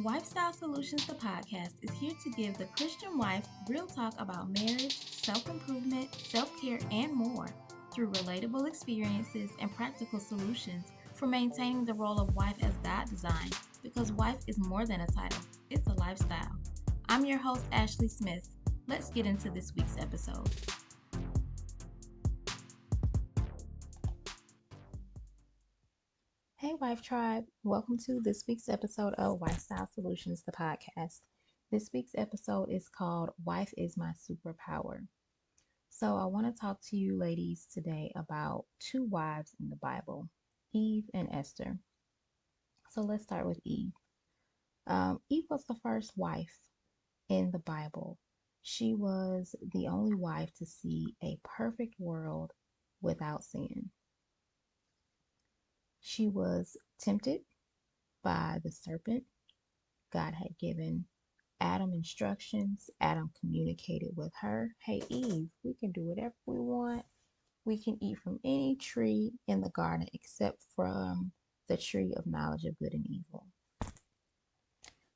Lifestyle Solutions, the podcast, is here to give the Christian wife real talk about marriage, self improvement, self care, and more through relatable experiences and practical solutions for maintaining the role of wife as God designed. Because wife is more than a title, it's a lifestyle. I'm your host, Ashley Smith. Let's get into this week's episode. Hey, Wife Tribe. Welcome to this week's episode of Lifestyle Solutions, the podcast. This week's episode is called Wife is My Superpower. So, I want to talk to you ladies today about two wives in the Bible, Eve and Esther. So, let's start with Eve. Eve was the first wife in the Bible. She was the only wife to see a perfect world without sin. She was tempted by the serpent. God had given Adam instructions. Adam communicated with her, hey, Eve, we can do whatever we want. We can eat from any tree in the garden except from the tree of knowledge of good and evil.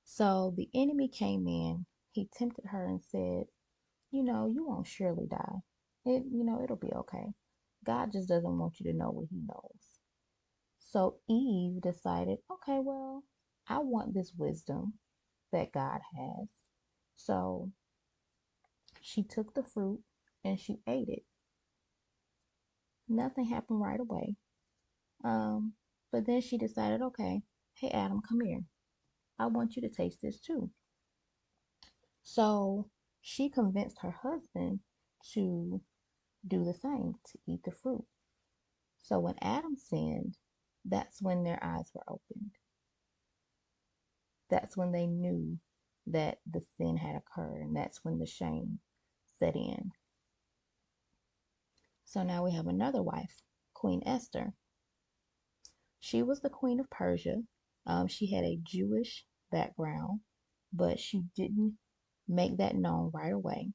So the enemy came in. He tempted her and said, you won't surely die. It'll be okay. God just doesn't want you to know what he knows. So Eve decided, okay, well, I want this wisdom that God has. So she took the fruit and she ate it. Nothing happened right away. Um, but then she decided, okay, hey, Adam, come here. I want you to taste this too. So she convinced her husband to do the same, to eat the fruit. So when Adam sinned, that's when their eyes were opened. That's when they knew that the sin had occurred, and that's when the shame set in. So now we have another wife, Queen Esther. She was the queen of Persia. She had a Jewish background, but she didn't make that known right away.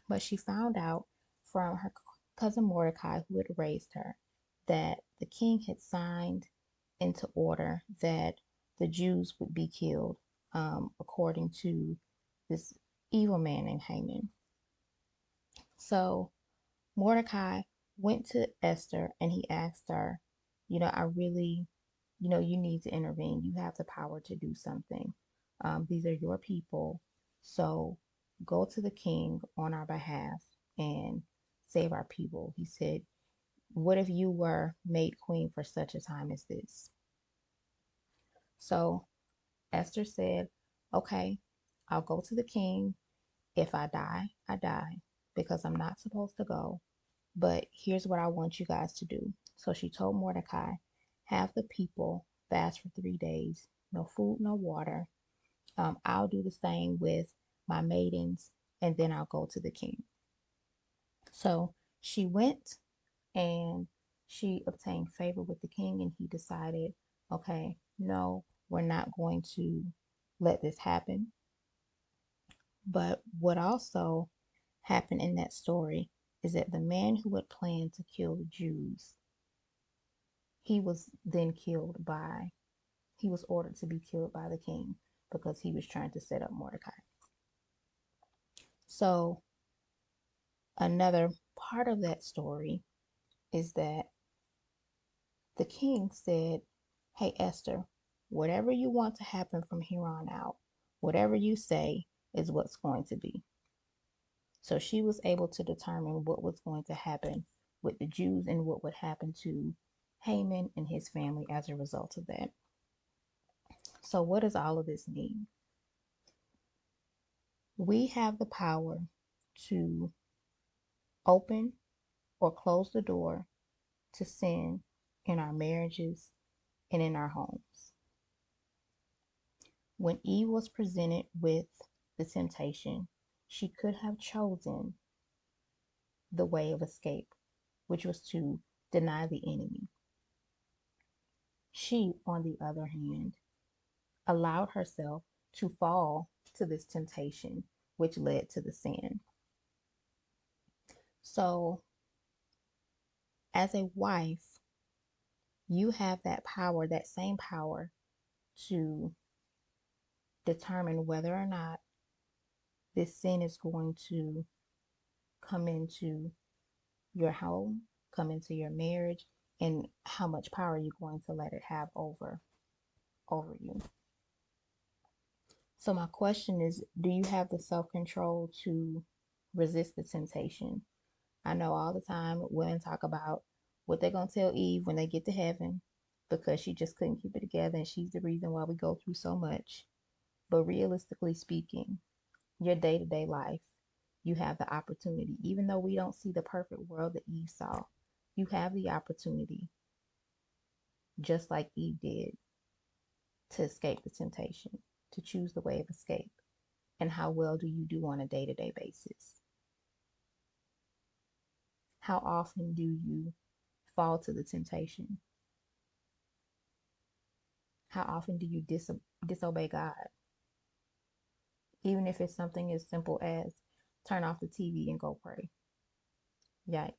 But she found out from her cousin Mordecai, who had raised her, that the king had signed into order that the Jews would be killed, according to this evil man named Haman. So Mordecai went to Esther and he asked her, I really, you need to intervene. You have the power to do something. These are your people. So go to the king on our behalf and save our people. He said, what if you were made queen for such a time as this? So Esther said, okay, I'll go to the king. If I die, I die because I'm not supposed to go. But here's what I want you guys to do. So she told Mordecai, have the people fast for 3 days, no food, no water. I'll do the same with my maidens, and then I'll go to the king. So she went and she obtained favor with the king, and he decided, okay, no, we're not going to let this happen. But what also happened in that story is that the man who had planned to kill the Jews, he was then he was ordered to be killed by the king because he was trying to set up Mordecai. So another part of that story is that the king said, hey, Esther, whatever you want to happen from here on out, whatever you say is what's going to be. So she was able to determine what was going to happen with the Jews and what would happen to Haman and his family as a result of that. So what does all of this mean? We have the power to open or close the door to sin in our marriages and in our homes. When Eve was presented with the temptation, she could have chosen the way of escape, which was to deny the enemy. She, on the other hand, allowed herself to fall to this temptation, which led to the sin. So, as a wife, you have that power, that same power to determine whether or not this sin is going to come into your home, come into your marriage, and how much power you're going to let it have over you. So my question is, do you have the self-control to resist the temptation? I know all the time women talk about what they're going to tell Eve when they get to heaven because she just couldn't keep it together and she's the reason why we go through so much. But realistically speaking, your day-to-day life, you have the opportunity, even though we don't see the perfect world that Eve saw, you have the opportunity, just like Eve did, to escape the temptation, to choose the way of escape. And how well do you do on a day-to-day basis? How often do you fall to the temptation? How often do you disobey God? Even if it's something as simple as turn off the TV and go pray. Yikes.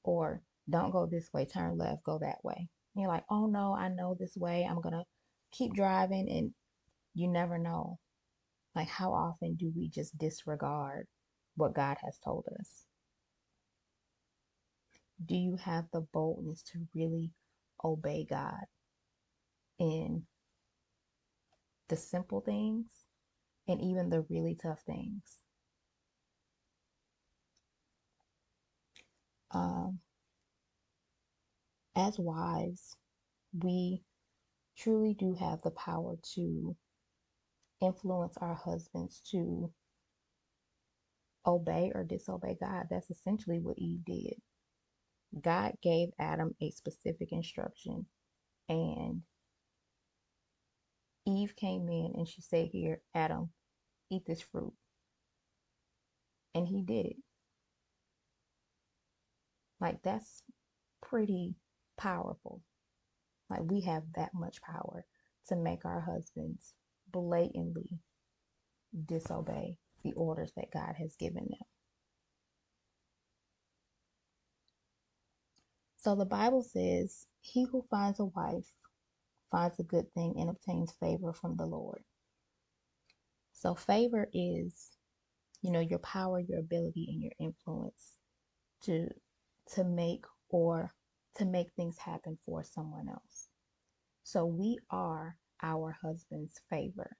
Or don't go this way, turn left, go that way. And you're like, oh no, I know this way. I'm going to keep driving. And you never know. Like, how often do we just disregard what God has told us? Do you have the boldness to really obey God in the simple things and even the really tough things? Um, as wives, we truly do have the power to influence our husbands to obey or disobey God. That's essentially what Eve did. God gave Adam a specific instruction, and Eve came in and she said, here, Adam, eat this fruit. And he did it. Like, that's pretty powerful. Like, we have that much power to make our husbands blatantly disobey the orders that God has given them. So the Bible says, he who finds a wife finds a good thing and obtains favor from the Lord. So favor is, your power, your ability, and your influence to to make or to make things happen for someone else. So we are our husband's favor.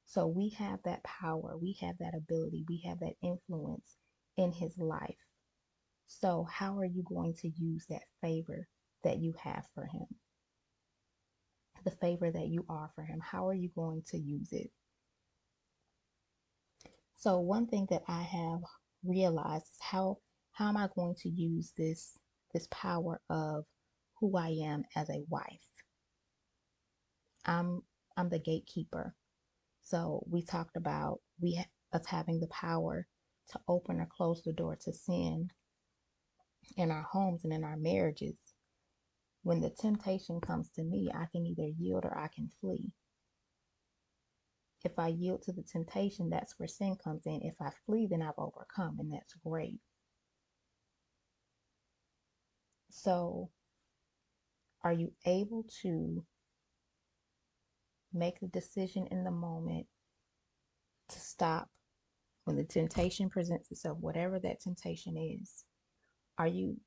So we have that power, we have that ability, we have that influence in his life. So how are you going to use that favor that you have for him? The favor that you are for him, how are you going to use it? So one thing that I have realized is how am I going to use this power of who I am as a wife? I'm I'm the gatekeeper. So we talked about us having the power to open or close the door to sin in our homes and in our marriages. When the temptation comes to me, I can either yield or I can flee. If I yield to the temptation, that's where sin comes in. If I flee, then I've overcome, and that's great. So, are you able to make the decision in the moment to stop when the temptation presents itself, whatever that temptation is? Are you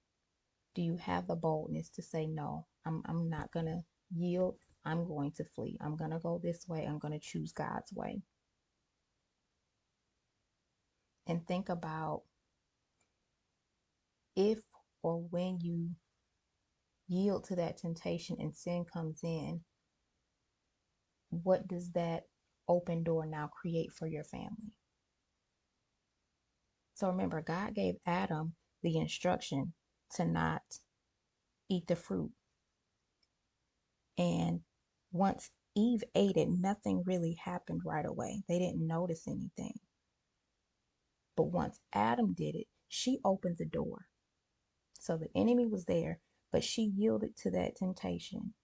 Do you have the boldness to say, no, I'm not going to yield. I'm going to flee. I'm going to go this way. I'm going to choose God's way. And think about if or when you yield to that temptation and sin comes in, what does that open door now create for your family? So remember, God gave Adam the instruction to not eat the fruit. And once Eve ate it, nothing really happened right away. They didn't notice anything. But once Adam did it, she opened the door. So the enemy was there, but she yielded to that temptation.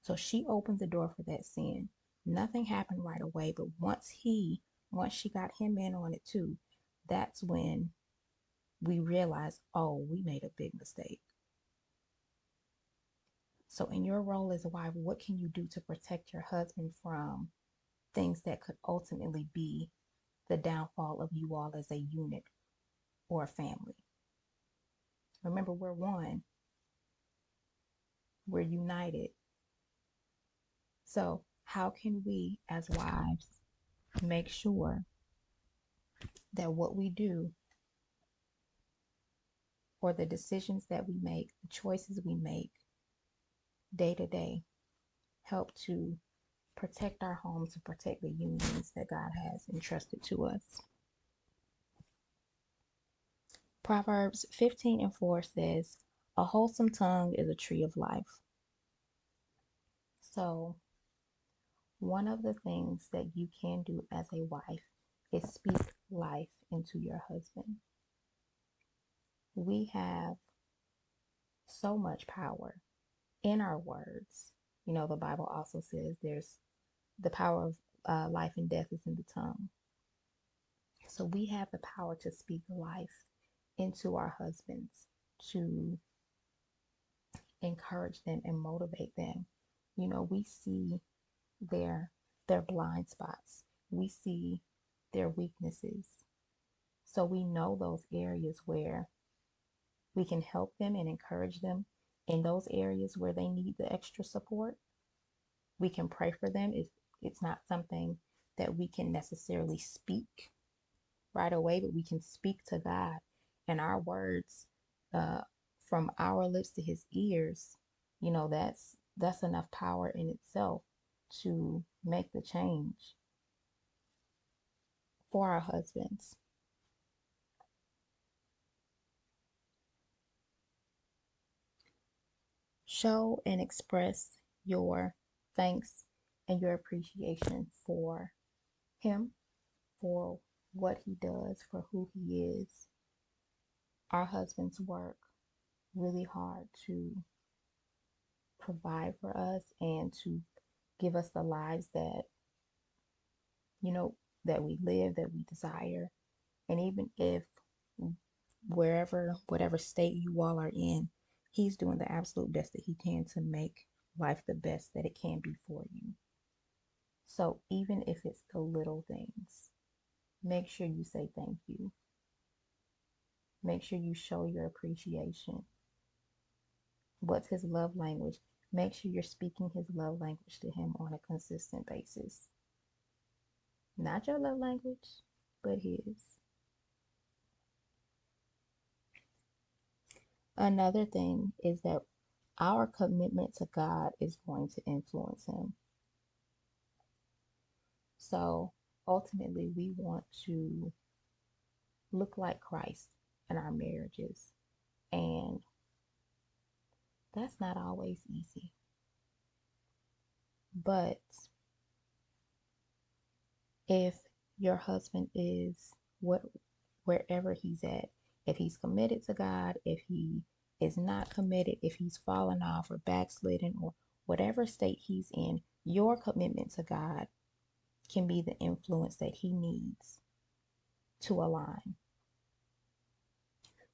So she opened the door for that sin. Nothing happened right away, but once she got him in on it too, that's when we realized, oh, we made a big mistake. So, in your role as a wife, what can you do to protect your husband from things that could ultimately be the downfall of you all as a unit or a family? Remember, we're one, we're united. So, how can we as wives make sure that what we do or the decisions that we make, the choices we make day to day help to protect our homes and protect the unions that God has entrusted to us? Proverbs 15:4 says, "A wholesome tongue is a tree of life." So, one of the things that you can do as a wife is speak life into your husband. We have so much power in our words. You know, the Bible also says there's the power of life and death is in the tongue. So we have the power to speak life into our husbands, to encourage them and motivate them. You know, we see their blind spots. We see their weaknesses. So we know those areas where we can help them and encourage them. In those areas where they need the extra support, we can pray for them. It's not something that we can necessarily speak right away, but we can speak to God, and our words uh, from our lips to his ears, you know, that's enough power in itself to make the change for our husbands. Show and express your thanks and your appreciation for him, for what he does, for who he is. Our husbands work really hard to provide for us and to give us the lives that, you know, that we live, that we desire. And even if whatever state you all are in, he's doing the absolute best that he can to make life the best that it can be for you. So even if it's the little things, make sure you say thank you. Make sure you show your appreciation. What's his love language? Make sure you're speaking his love language to him on a consistent basis. Not your love language, but his. Another thing is that our commitment to God is going to influence him. So ultimately, we want to look like Christ in our marriages. And that's not always easy. But if your husband is what wherever he's at, if he's committed to God, if he is not committed, if he's fallen off or backslidden or whatever state he's in, your commitment to God can be the influence that he needs to align.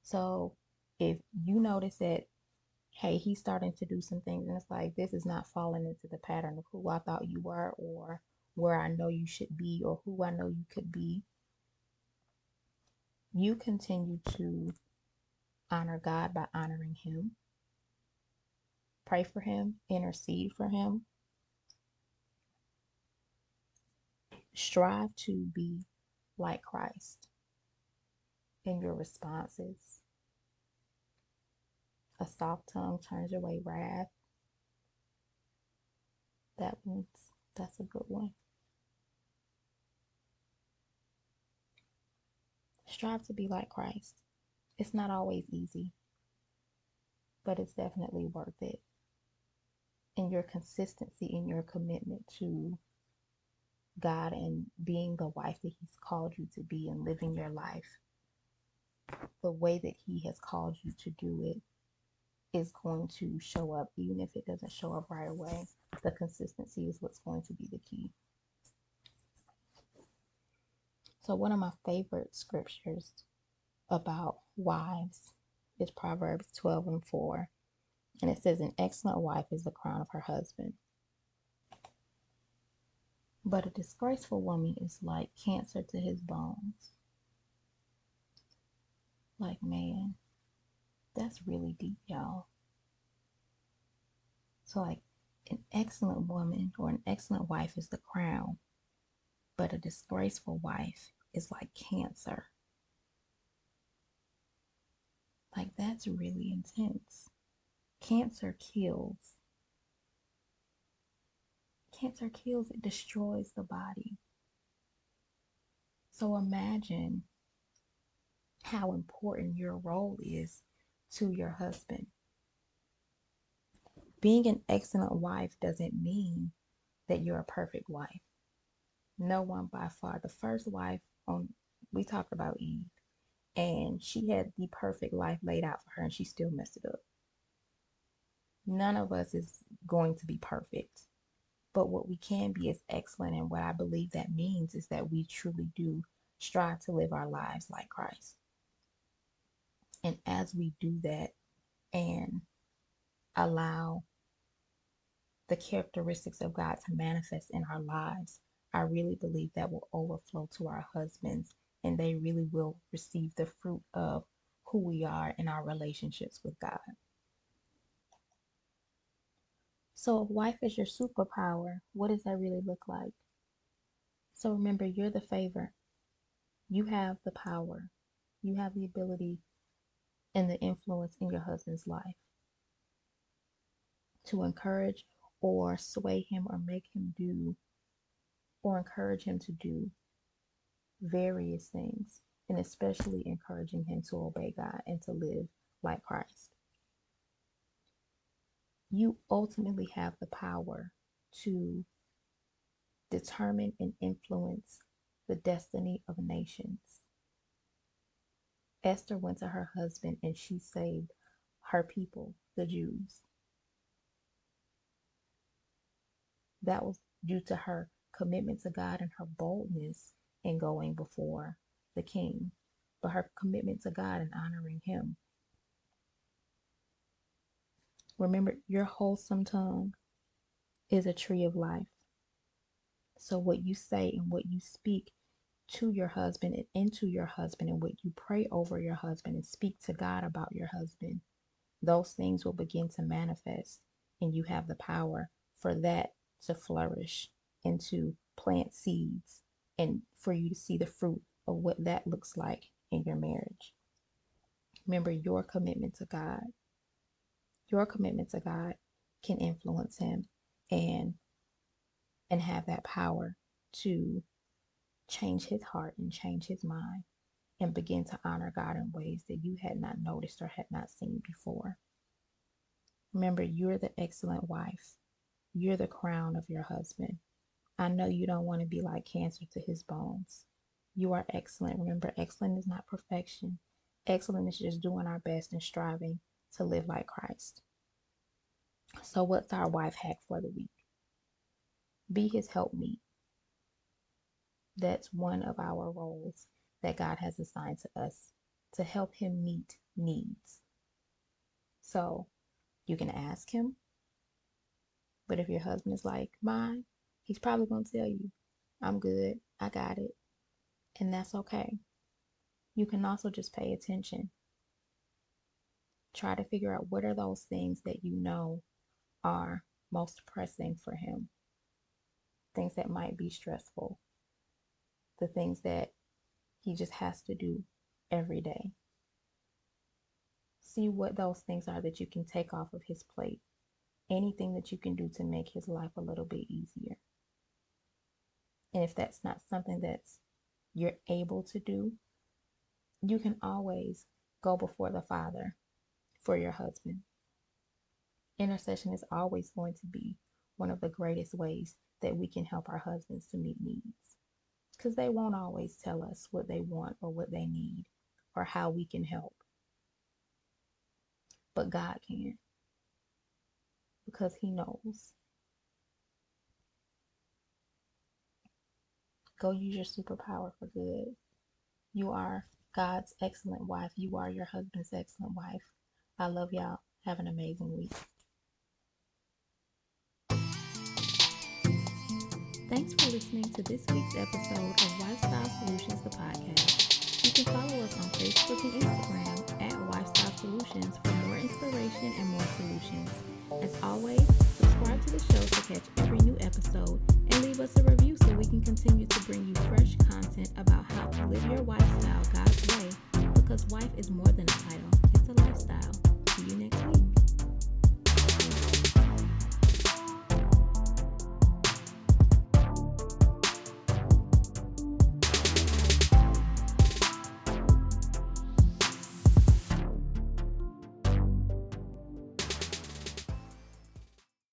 So if you notice that, hey, he's starting to do some things and it's like, this is not falling into the pattern of who I thought you were or where I know you should be or who I know you could be, you continue to honor God by honoring him. Pray for him, intercede for him. Strive to be like Christ in your responses. A soft tongue turns away wrath. That's a good one. Strive to be like Christ. It's not always easy, but it's definitely worth it. And your consistency in your commitment to God and being the wife that he's called you to be and living your life the way that he has called you to do it is going to show up, even if it doesn't show up right away. The consistency is what's going to be the key. So one of my favorite scriptures about wives is Proverbs 12:4. And it says, an excellent wife is the crown of her husband. But a disgraceful woman is like cancer to his bones. Like, man, that's really deep, y'all. So, like, an excellent woman or an excellent wife is the crown, but a disgraceful wife is like cancer. Like, that's really intense. Cancer kills. Cancer kills, it destroys the body. So imagine how important your role is to your husband. Being an excellent wife doesn't mean that you're a perfect wife. No one by far. The first wife on we talked about Eve, and she had the perfect life laid out for her and she still messed it up. None of us is going to be perfect. But what we can be is excellent. And what I believe that means is that we truly do strive to live our lives like Christ. And as we do that and allow the characteristics of God to manifest in our lives, I really believe that will overflow to our husbands and they really will receive the fruit of who we are in our relationships with God. So, if wife is your superpower, what does that really look like? So, remember, you're the favor. You have the power. You have the ability and the influence in your husband's life to encourage or sway him or make him do or encourage him to do various things, and especially encouraging him to obey God and to live like Christ. You ultimately have the power to determine and influence the destiny of nations. Esther went to her husband and she saved her people, the Jews. That was due to her commitment to God and her boldness in going before the king, but her commitment to God and honoring him. Remember, your wholesome tongue is a tree of life. So, what you say and what you speak to your husband and into your husband, and what you pray over your husband and speak to God about your husband, those things will begin to manifest, and you have the power for that to flourish and to plant seeds and for you to see the fruit of what that looks like in your marriage. Remember, your commitment to God can influence him and have that power to change his heart and change his mind and begin to honor God in ways that you had not noticed or had not seen before. Remember, you're the excellent wife. You're the crown of your husband. I know you don't want to be like cancer to his bones. You are excellent. Remember, excellent is not perfection. Excellent is just doing our best and striving to live like Christ. So, what's our wife hack for the week? Be his helpmeet. That's one of our roles that God has assigned to us to help him meet needs. So, you can ask him, but if your husband is like mine, he's probably going to tell you, I'm good, I got it, and that's okay. You can also just pay attention. Try to figure out what are those things that you know are most pressing for him, things that might be stressful, the things that he just has to do every day. See what those things are that you can take off of his plate. Anything that you can do to make his life a little bit easier. And if that's not something that's you're able to do, you can always go before the Father for your husband. Intercession is always going to be one of the greatest ways that we can help our husbands to meet needs. Because they won't always tell us what they want or what they need or how we can help. But God can, because he knows. Go use your superpower for good. You are God's excellent wife. You are your husband's excellent wife. I love y'all. Have an amazing week. Thanks for listening to this week's episode of Lifestyle Solutions, the podcast. You can follow us on Facebook and Instagram at Lifestyle Solutions for more inspiration and more solutions. As always, subscribe to the show to catch every new episode and leave us a review so we can continue to bring you fresh content about how to live your lifestyle God's way, because wife is more than a title, it's a lifestyle. See you next